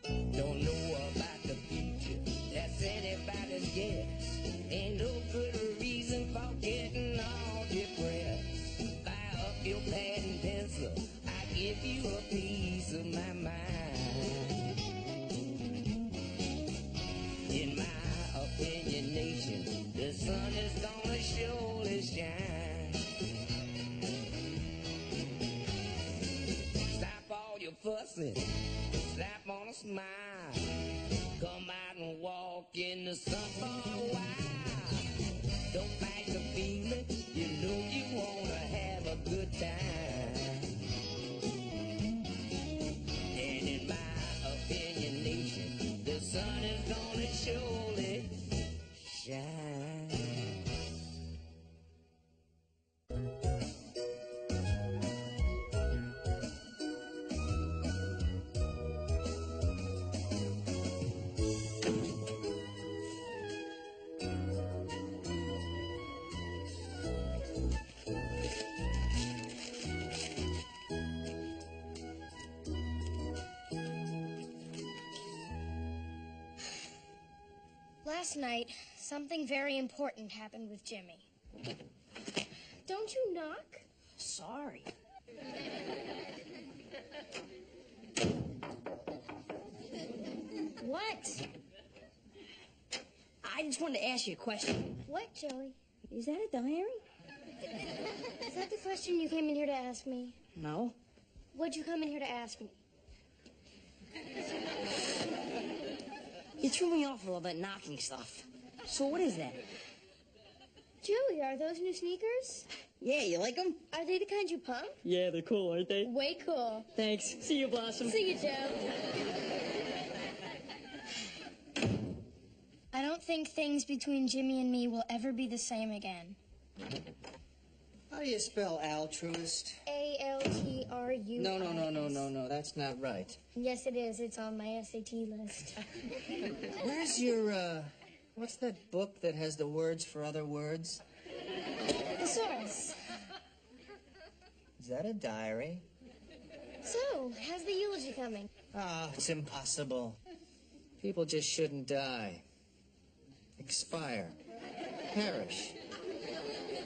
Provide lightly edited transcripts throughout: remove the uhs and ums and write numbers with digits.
Don't know about the future, that's anybody's guess. Ain't no good reason for getting all depressed. Fire up your pad and pencil, I give you a piece of my mind. In my opinion, nation, the sun is gonna surely shine. Stop all your fussing, slap on a smile. Come out and walk in the sun for a while. Don't fight the feeling, you know you wanna have a good time. And in my opinion, nation, the sun is gonna surely shine. Last night, something very important happened with Jimmy. Don't you knock? Sorry. What? I just wanted to ask you a question. What, Joey? Is that a diary? Is that the question you came in here to ask me? No. What'd you come in here to ask me? You threw me off with all that knocking stuff. So what is that? Joey, are those new sneakers? Yeah, you like them? Are they the kind you pump? Yeah, they're cool, aren't they? Way cool. Thanks. See you, Blossom. See you, Joe. I don't think things between Jimmy and me will ever be the same again. How do you spell altruist? A-L-T-R-U. No, that's not right. Yes, it is. It's on my SAT list. Where's your, what's that book that has the words for other words? Thesaurus. Is that a diary? So, how's the eulogy coming? Ah, it's impossible. People just shouldn't die. Expire. Perish.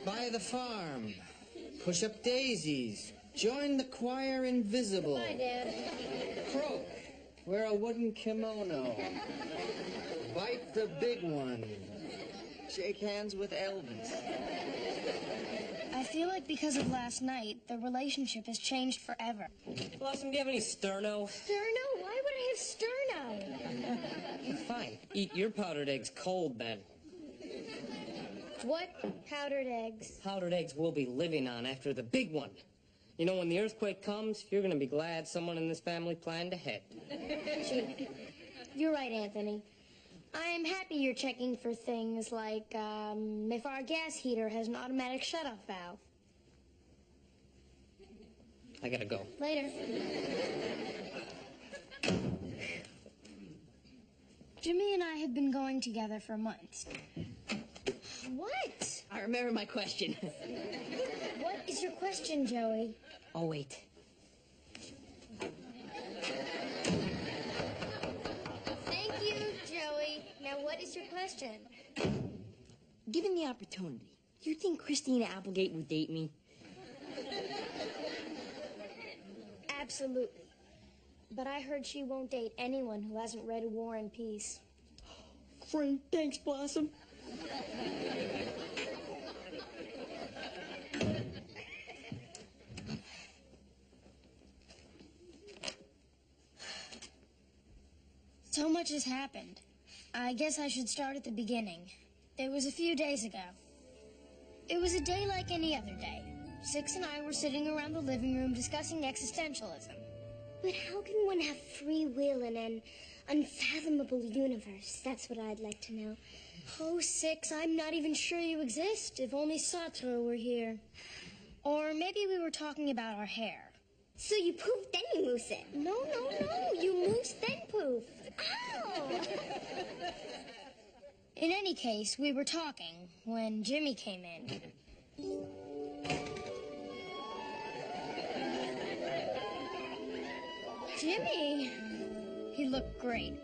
Buy the farm. Push up daisies. Join the choir invisible. Bye, Dad. Croak. Wear a wooden kimono. Bite the big one. Shake hands with Elvis. I feel like because of last night, the relationship has changed forever. Blossom, do you have any sterno? Sterno? Why would I have sterno? Fine. Eat your powdered eggs cold, then. What powdered eggs? Powdered eggs we'll be living on after the big one. You know, when the earthquake comes, you're going to be glad someone in this family planned ahead. Gee, you're right, Anthony. I am happy you're checking for things like, if our gas heater has an automatic shut-off valve. I gotta go. Later. Jimmy and I have been going together for months. What? I remember my question. What is your question, Joey? Oh, wait. Thank you, Joey. Now, what is your question? Given the opportunity, do you think Christina Applegate would date me? Absolutely. But I heard she won't date anyone who hasn't read War and Peace. Great. Thanks, Blossom. So much has happened. I guess I should start at the beginning. It was a few days ago. It was a day like any other day. Six and I were sitting around the living room discussing existentialism. But how can one have free will in an unfathomable universe? That's what I'd like to know. Oh, Six, I'm not even sure you exist. If only Sartre were here. Or maybe we were talking about our hair. So you poofed, then you moose it. No. You moose, then poof. Ow! In any case, we were talking when Jimmy came in. Jimmy, He looked great.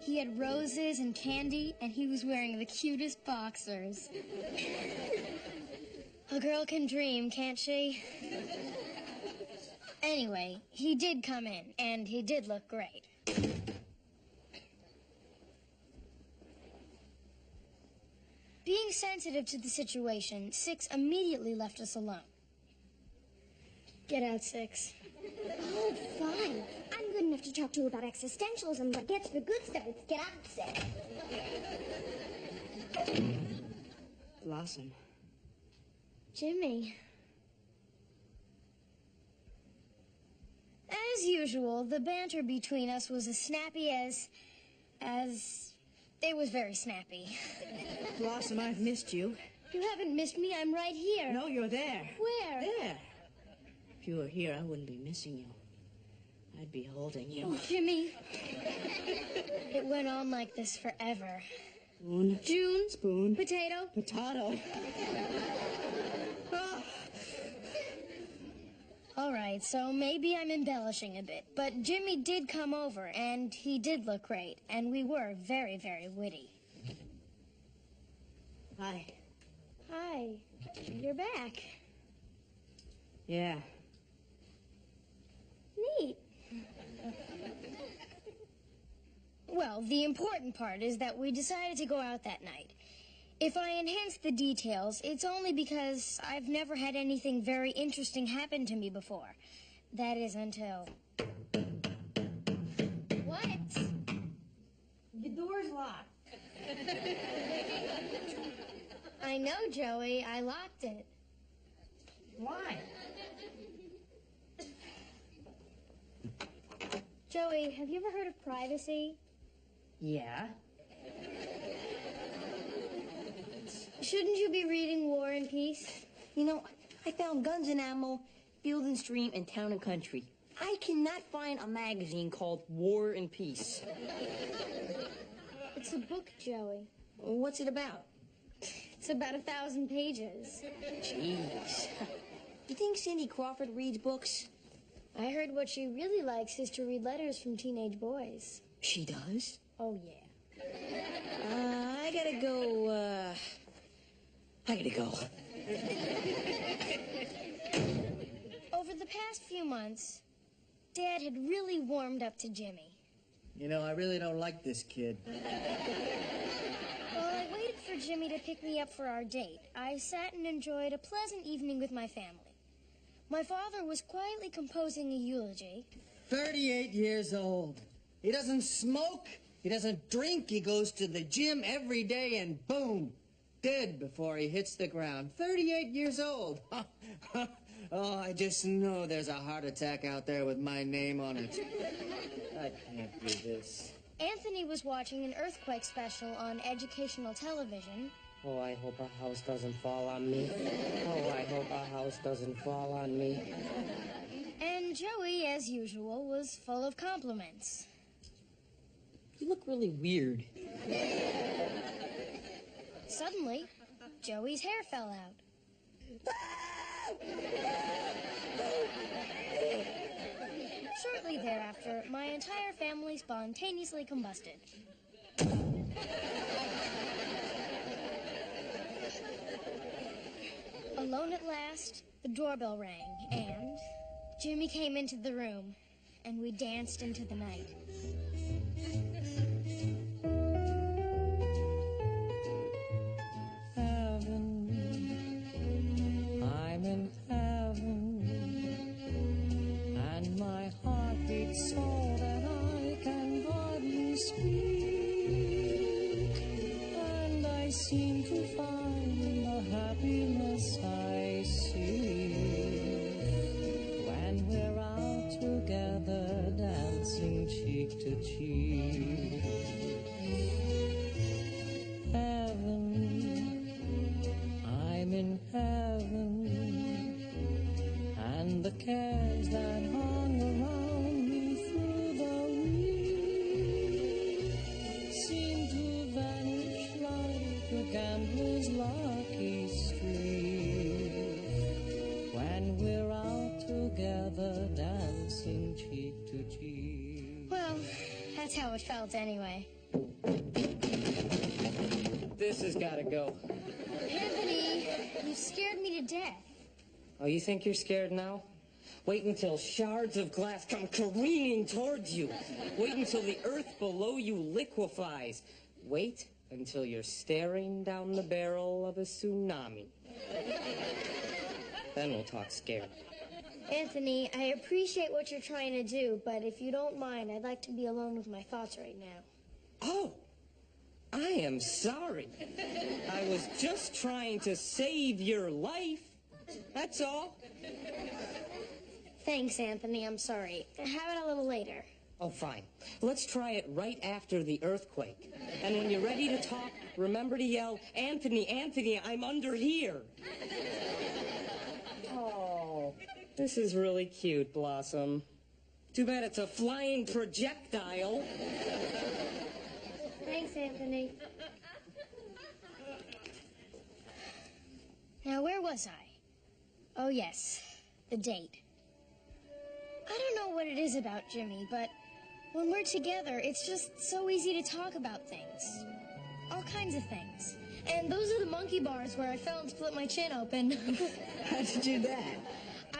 He had roses and candy, and he was wearing the cutest boxers. A girl can dream, can't she? Anyway, he did come in, and he did look great. Being sensitive to the situation, Six immediately left us alone. Get out, Six. Oh, fine. I'm good enough to talk to you about existentialism, but get to the good stuff. It's get out, Six. Blossom. Jimmy. As usual, the banter between us was as snappy as... It was very snappy. Blossom, I've missed you. You haven't missed me. I'm right here. No, you're there. Where? There. If you were here, I wouldn't be missing you. I'd be holding you. Oh, Jimmy. It went on like this forever. Spoon. June. Spoon. Potato. Potato. All right, so maybe I'm embellishing a bit, but Jimmy did come over, and he did look great, and we were very, very witty. Hi. Hi. You're back. Yeah. Neat. Well, the important part is that we decided to go out that night. If I enhance the details, it's only because I've never had anything very interesting happen to me before. That is until... What? The door's locked. I know, Joey. I locked it. Why? Joey, have you ever heard of privacy? Yeah. Shouldn't you be reading War and Peace? You know, I found Guns and Ammo, Field and Stream, and Town and Country. I cannot find a magazine called War and Peace. It's a book, Joey. What's it about? It's about 1,000 pages. Jeez. You think Cindy Crawford reads books? I heard what she really likes is to read letters from teenage boys. She does? Oh, yeah. I gotta go, Over the past few months, Dad had really warmed up to Jimmy. You know, I really don't like this kid. While I waited for Jimmy to pick me up for our date, I sat and enjoyed a pleasant evening with my family. My father was quietly composing a eulogy. 38 years old. He doesn't smoke. He doesn't drink. He goes to the gym every day and boom, dead before he hits the ground. 38 years old. Oh, I just know there's a heart attack out there with my name on it. I can't do this. Anthony was watching an earthquake special on educational television. Oh, I hope a house doesn't fall on me. Oh, I hope a house doesn't fall on me. And Joey, as usual, was full of compliments. You look really weird. Suddenly, Joey's hair fell out. Shortly thereafter, my entire family spontaneously combusted. Alone at last, the doorbell rang, and Jimmy came into the room, and we danced into the night. Heaven, I'm in heaven, and my heart beats so that I can hardly speak, and I seem to find the happiness I seek when we're out together dancing cheek to cheek. Heaven, I'm in heaven, and the cares that hung around me through the week seem to vanish like a gambler's lucky streak when we're out together dancing cheek to cheek. Well, That's how it felt anyway. This has got to go. Anthony, you scared me to death. Oh, you think you're scared now? Wait until shards of glass come careening towards you. Wait until the earth below you liquefies. Wait until you're staring down the barrel of a tsunami. Then we'll talk scared. Anthony, I appreciate what you're trying to do, but if you don't mind, I'd like to be alone with my thoughts right now. Oh, I am sorry. I was just trying to save your life. That's all. Thanks, Anthony. I'm sorry. Have it a little later. Oh, fine. Let's try it right after the earthquake. And when you're ready to talk, remember to yell, Anthony, Anthony, I'm under here. Oh, this is really cute, Blossom. Too bad it's a flying projectile. Thanks, Anthony. Now, where was I? Oh, yes, the date. I don't know what it is about Jimmy, but when we're together, it's just so easy to talk about things. All kinds of things. And those are the monkey bars where I fell and split my chin open. How'd you do that?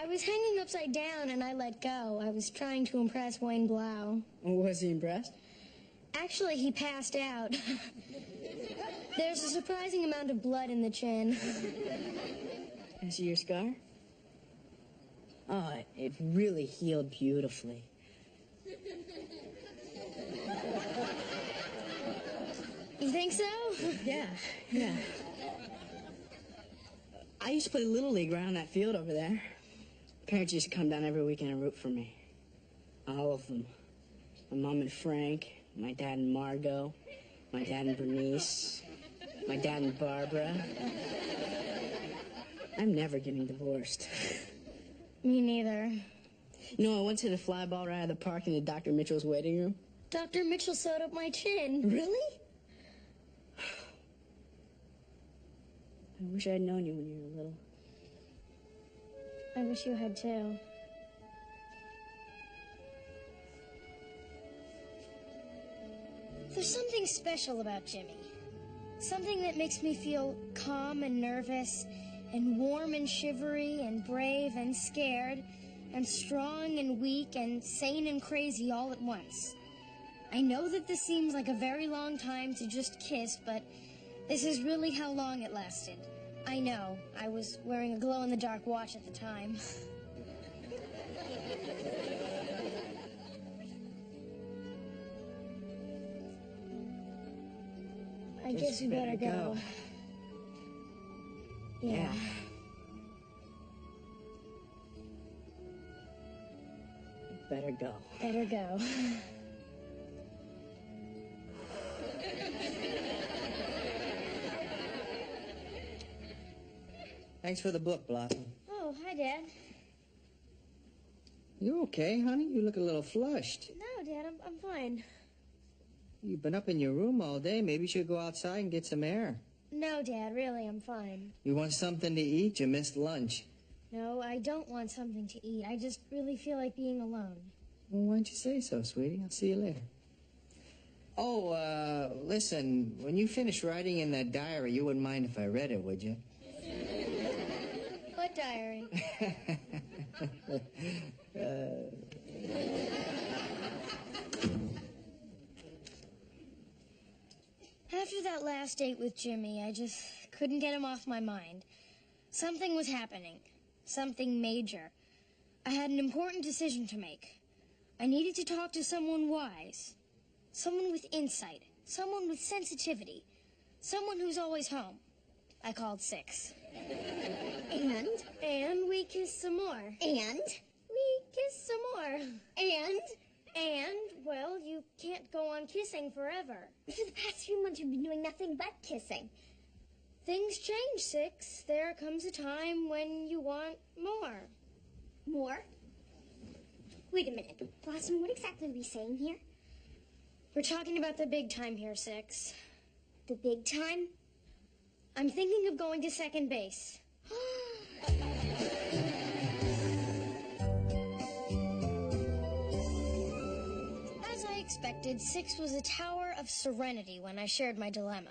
I was hanging upside down and I let go. I was trying to impress Wayne Blau. Was he impressed? Actually, he passed out. There's a surprising amount of blood in the chin. I see your scar? Oh, it really healed beautifully. You think so? Yeah. I used to play Little League around that field over there. Parents used to come down every weekend and root for me. All of them. My mom and Frank, my dad and Margot, my dad and Bernice, my dad and Barbara. I'm never getting divorced. Me neither. You know, I once hit a fly ball right out of the park into Dr. Mitchell's waiting room. Dr. Mitchell sewed up my chin. Really? I wish I had known you when you were little. I wish you had too. There's something special about Jimmy. Something that makes me feel calm and nervous, and warm and shivery, and brave and scared, and strong and weak, and sane and crazy all at once. I know that this seems like a very long time to just kiss, but this is really how long it lasted. I know. I was wearing a glow-in-the-dark watch at the time. I guess we better go. Yeah. Better go. Better go. Thanks for the book, Blossom. Oh, hi, Dad. You okay, honey? You look a little flushed. No, Dad, I'm fine. You've been up in your room all day. Maybe you should go outside and get some air. No, Dad, really, I'm fine. You want something to eat? You missed lunch. No, I don't want something to eat. I just really feel like being alone. Well, why don't you say so, sweetie? I'll see you later. Oh, listen, when you finish writing in that diary, you wouldn't mind if I read it, would you? What diary? After that last date with Jimmy, I just couldn't get him off my mind. Something was happening. Something major. I had an important decision to make. I needed to talk to someone wise. Someone with insight. Someone with sensitivity. Someone who's always home. I called 6. And? And we kissed some more. And? We kissed some more. And? Well, you can't go on kissing forever. For the past few months, you've been doing nothing but kissing. Things change, 6. There comes a time when you want more. More? Wait a minute. Blossom, what exactly are we saying here? We're talking about the big time here, 6. The big time? I'm thinking of going to second base. As I expected, 6 was a tower of serenity when I shared my dilemma.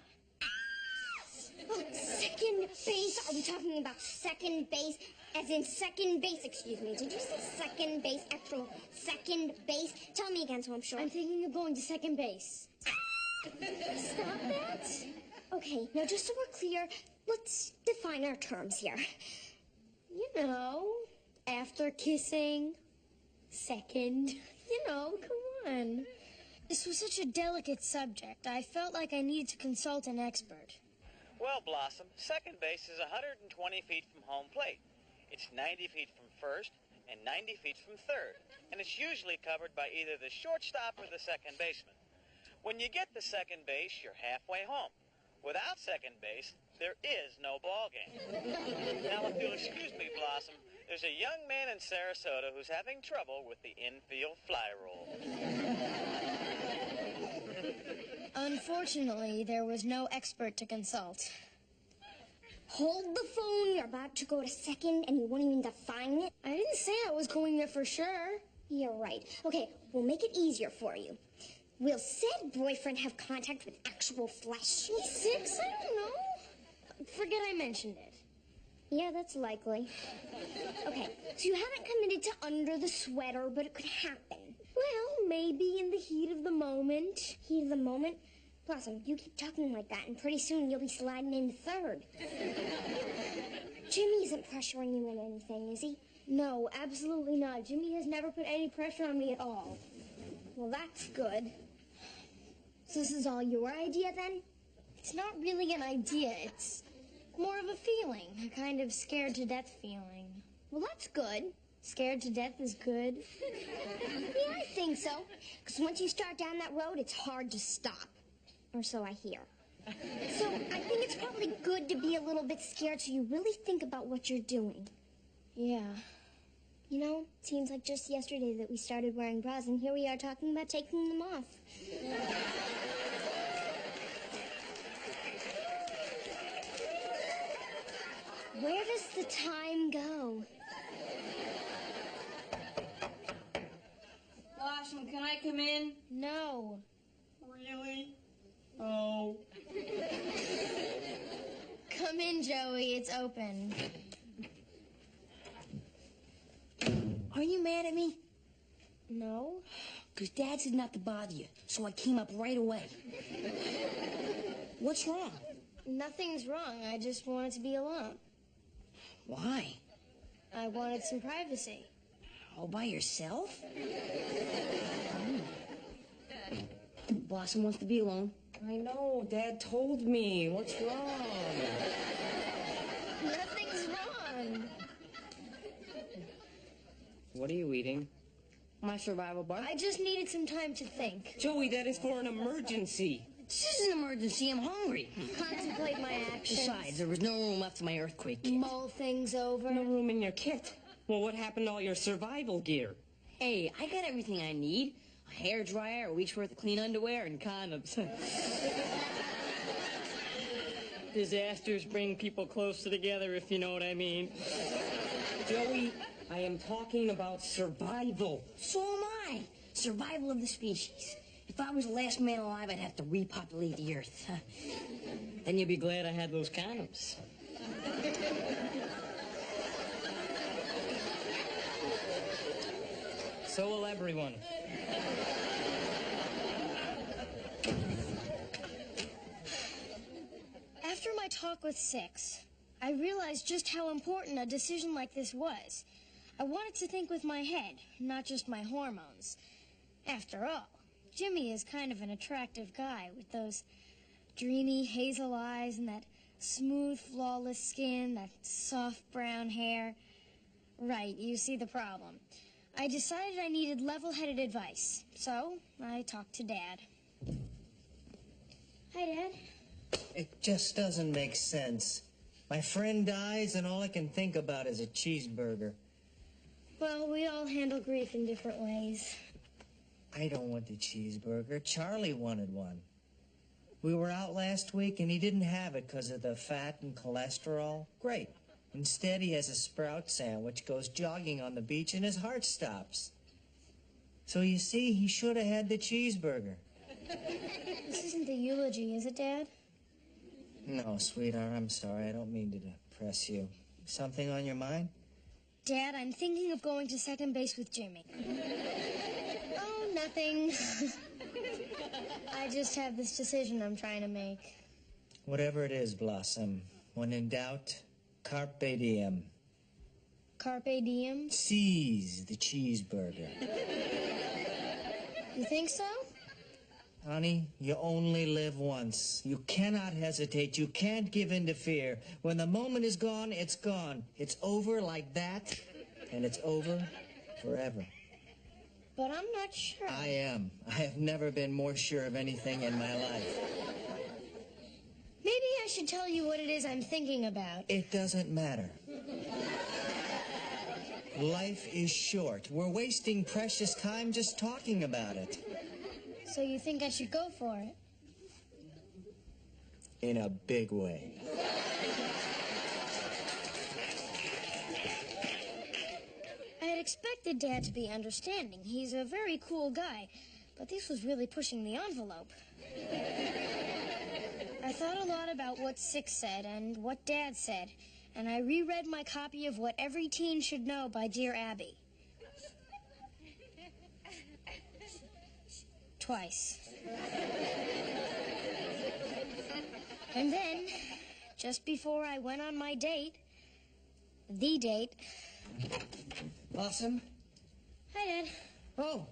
Oh, second base? Are we talking about second base? As in second base, excuse me. Did you say second base, actual second base? Tell me again so I'm sure. I'm thinking of going to second base. Stop that. Okay, now just so we're clear, let's define our terms here. You know, after kissing, second, you know, come on. This was such a delicate subject. I felt like I needed to consult an expert. Well, Blossom, second base is 120 feet from home plate. It's 90 feet from first and 90 feet from third. And it's usually covered by either the shortstop or the second baseman. When you get to second base, you're halfway home. Without second base, there is no ball game. Now, if you'll excuse me, Blossom, there's a young man in Sarasota who's having trouble with the infield fly roll. Unfortunately, there was no expert to consult. Hold the phone. You're about to go to second and you won't even define it. I didn't say I was going there for sure. You're right. Okay, we'll make it easier for you. Will said boyfriend have contact with actual flesh? He's 6? I don't know. Forget I mentioned it. Yeah, that's likely. Okay, so you haven't committed to under the sweater, but it could happen. Well, maybe in the heat of the moment. Heat of the moment? Blossom, you keep talking like that, and pretty soon you'll be sliding into third. Jimmy isn't pressuring you in anything, is he? No, absolutely not. Jimmy has never put any pressure on me at all. Well, that's good. So this is all your idea, then? It's not really an idea. It's more of a feeling. A kind of scared to death feeling. Well, that's good. Scared to death is good. Yeah, I think so. Because once you start down that road, it's hard to stop. Or so I hear. So I think it's probably good to be a little bit scared so you really think about what you're doing. Yeah. You know, it seems like just yesterday that we started wearing bras, and here we are talking about taking them off. Where does the time go? Blossom, can I come in? No. Really? Oh. Come in, Joey. It's open. Are you mad at me? No? Because Dad said not to bother you, so I came up right away. What's wrong? Nothing's wrong. I just wanted to be alone. Why? I wanted some privacy. All by yourself? Blossom wants to be alone. I know, Dad told me. What's wrong? Nothing's wrong. What are you eating? My survival bar. I just needed some time to think. Joey, that is for an emergency. This is an emergency. I'm hungry. Contemplate my actions. Besides, there was no room left in my earthquake kit. Mull things over. No room in your kit. Well, what happened to all your survival gear? Hey, I got everything I need. A hairdryer, a week's worth of clean underwear, and condoms. Disasters bring people closer together, if you know what I mean. Joey, I am talking about survival. So am I. Survival of the species. If I was the last man alive, I'd have to repopulate the earth. Then you'll be glad I had those condoms. So will everyone. After my talk with Six, I realized just how important a decision like this was. I wanted to think with my head, not just my hormones. After all, Jimmy is kind of an attractive guy with those dreamy hazel eyes and that smooth, flawless skin, that soft brown hair. Right, you see the problem. I decided I needed level-headed advice, so I talked to Dad. Hi, Dad. It just doesn't make sense. My friend dies and all I can think about is a cheeseburger. Well, we all handle grief in different ways. I don't want the cheeseburger. Charlie wanted one. We were out last week and he didn't have it because of the fat and cholesterol. Great. Instead, he has a sprout sandwich, goes jogging on the beach, and his heart stops. So you see, he should have had the cheeseburger. This isn't the eulogy, is it, Dad? No, sweetheart, I'm sorry. I don't mean to depress you. Something on your mind? Dad, I'm thinking of going to second base with Jimmy. Oh, nothing. I just have this decision I'm trying to make. Whatever it is, Blossom. When in doubt, carpe diem. Carpe diem? Seize the cheeseburger. You think so? Honey, you only live once. You cannot hesitate. You can't give in to fear. When the moment is gone, it's gone. It's over like that, and it's over forever. But I'm not sure. I am. I have never been more sure of anything in my life. Maybe I should tell you what it is I'm thinking about. It doesn't matter. Life is short. We're wasting precious time just talking about it. So you think I should go for it? In a big way. I had expected Dad to be understanding. He's a very cool guy, but this was really pushing the envelope. I thought a lot about what Six said and what Dad said, and I reread my copy of What Every Teen Should Know by Dear Abby. Twice. And then, just before I went on my date, the date... Blossom? Hi, Dad. Oh,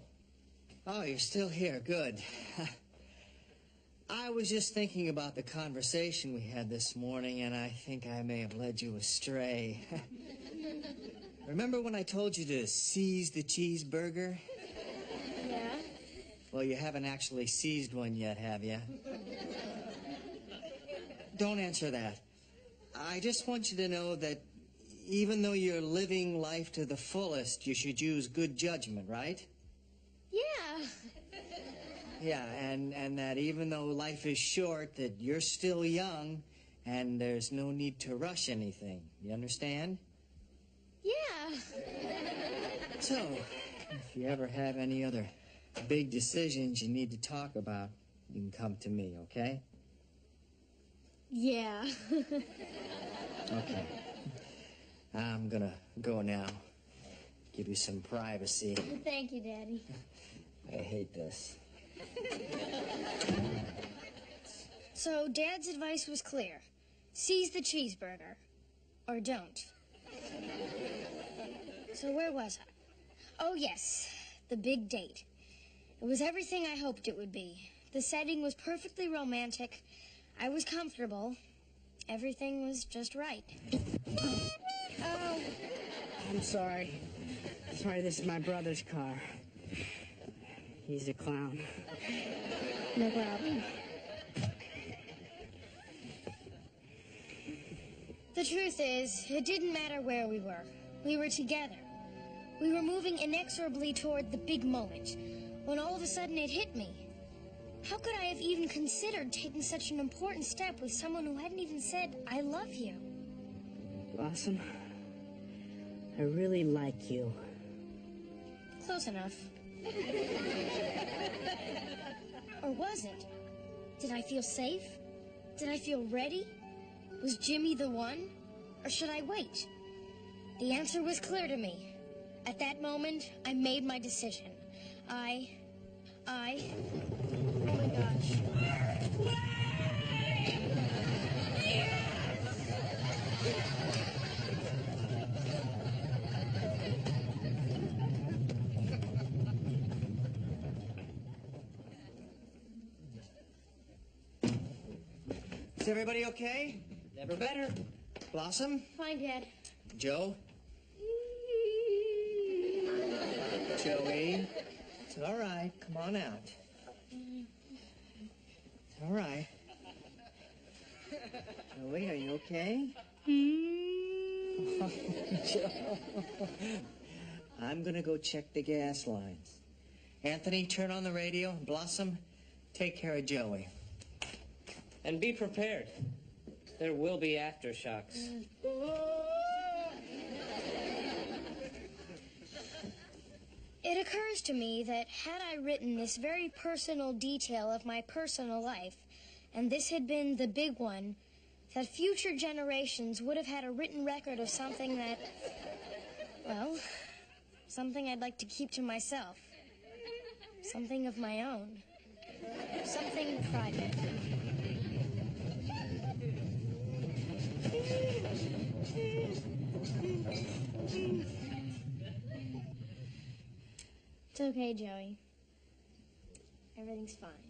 you're still here. Good. I was just thinking about the conversation we had this morning, and I think I may have led you astray. Remember when I told you to seize the cheeseburger? Yeah? Well, you haven't actually seized one yet, have you? Don't answer that. I just want you to know that even though you're living life to the fullest, you should use good judgment, right? Yeah. Yeah, and that even though life is short, that you're still young, and there's no need to rush anything. You understand? Yeah. So, if you ever have any other big decisions you need to talk about, you can come to me, okay? Yeah. Okay. I'm gonna go now. Give you some privacy. Thank you, Daddy. I hate this. So, Dad's advice was clear. Seize the cheeseburger. Or don't. So where was I? Oh, yes. The big date. It was everything I hoped it would be. The setting was perfectly romantic. I was comfortable. Everything was just right. Oh. I'm sorry. Sorry, this is my brother's car. He's a clown. No problem. The truth is, it didn't matter where we were. We were together. We were moving inexorably toward the big moment, when all of a sudden it hit me. How could I have even considered taking such an important step with someone who hadn't even said, I love you? Blossom, I really like you. Close enough. Or was it? Did I feel safe? Did I feel ready? Was Jimmy the one? Or should I wait? The answer was clear to me. At that moment, I made my decision. Oh my gosh. Is everybody okay? Never better. Blossom? Fine, Dad. Joe? Joey? It's all right. Come on out. It's all right. Joey, are you okay? Joe. I'm gonna go check the gas lines. Anthony, turn on the radio. Blossom, take care of Joey. And be prepared. There will be aftershocks. It occurs to me that had I written this very personal detail of my personal life, and this had been the big one, that future generations would have had a written record of something that, well, something I'd like to keep to myself. Something of my own. Something private. It's okay, Joey. Everything's fine.